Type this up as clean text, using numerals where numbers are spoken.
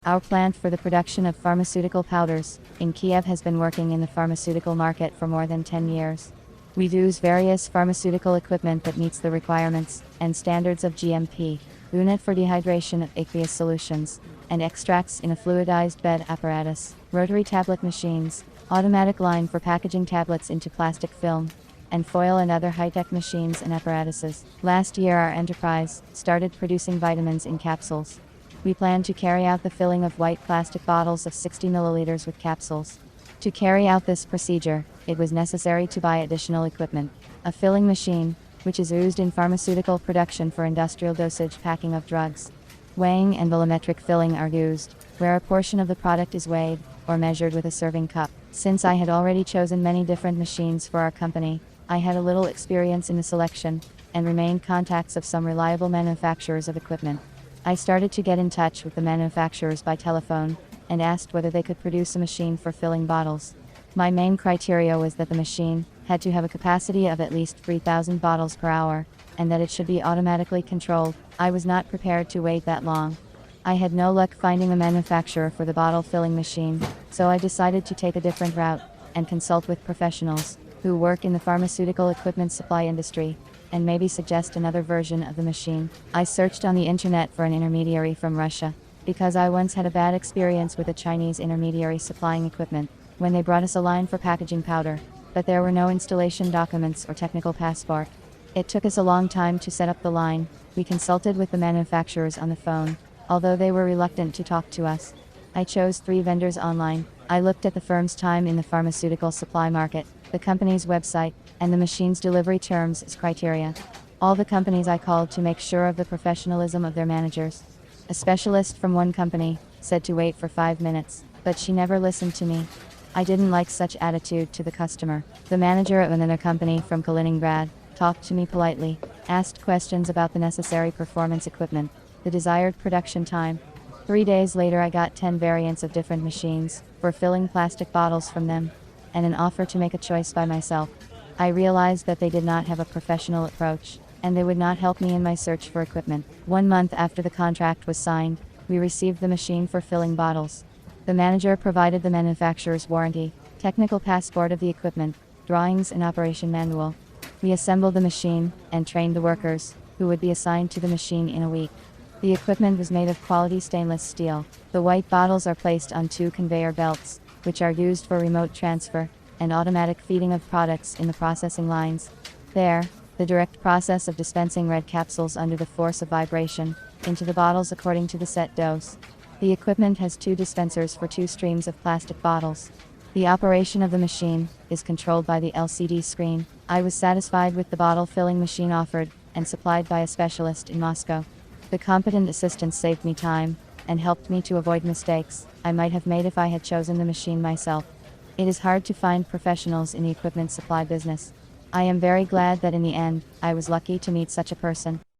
Our plant for the production of pharmaceutical powders in Kiev has been working in the pharmaceutical market for more than 10 years. We use various pharmaceutical equipment that meets the requirements and standards of GMP, unit for dehydration of aqueous solutions, and extracts in a fluidized bed apparatus, rotary tablet machines, automatic line for packaging tablets into plastic film, and foil and other high-tech machines and apparatuses. Last year our enterprise started producing vitamins in capsules. We plan to carry out the filling of white plastic bottles of 60 milliliters with capsules. To carry out this procedure, it was necessary to buy additional equipment. A filling machine, which is used in pharmaceutical production for industrial dosage packing of drugs. Weighing and volumetric filling are used, where a portion of the product is weighed or measured with a serving cup. Since I had already chosen many different machines for our company, I had a little experience in the selection and remained contacts of some reliable manufacturers of equipment. I started to get in touch with the manufacturers by telephone and asked whether they could produce a machine for filling bottles. My main criteria was that the machine had to have a capacity of at least 3,000 bottles per hour, and that it should be automatically controlled. I was not prepared to wait that long. I had no luck finding a manufacturer for the bottle filling machine, so I decided to take a different route and consult with professionals who work in the pharmaceutical equipment supply industry, and maybe suggest another version of the machine. I searched on the internet for an intermediary from Russia, because I once had a bad experience with a Chinese intermediary supplying equipment, when they brought us a line for packaging powder, but there were no installation documents or technical passport. It took us a long time to set up the line. We consulted with the manufacturers on the phone, although they were reluctant to talk to us. I chose 3 vendors online. I looked at the firm's time in the pharmaceutical supply market, the company's website, and the machine's delivery terms as criteria. All the companies I called to make sure of the professionalism of their managers. A specialist from one company said to wait for 5 minutes, but she never listened to me. I didn't like such attitude to the customer. The manager of another company from Kaliningrad talked to me politely, asked questions about the necessary performance equipment, the desired production time. 3 days later I got 10 variants of different machines for filling plastic bottles from them, and an offer to make a choice by myself. I realized that they did not have a professional approach, and they would not help me in my search for equipment. 1 month after the contract was signed, we received the machine for filling bottles. The manager provided the manufacturer's warranty, technical passport of the equipment, drawings and operation manual. We assembled the machine and trained the workers, who would be assigned to the machine in a week. The equipment was made of quality stainless steel. The white bottles are placed on 2 conveyor belts, which are used for remote transfer and automatic feeding of products in the processing lines. There, the direct process of dispensing red capsules under the force of vibration into the bottles according to the set dose. The equipment has 2 dispensers for 2 streams of plastic bottles. The operation of the machine is controlled by the LCD screen. I was satisfied with the bottle filling machine offered and supplied by a specialist in Moscow. The competent assistance saved me time and helped me to avoid mistakes I might have made if I had chosen the machine myself. It is hard to find professionals in the equipment supply business. I am very glad that in the end, I was lucky to meet such a person.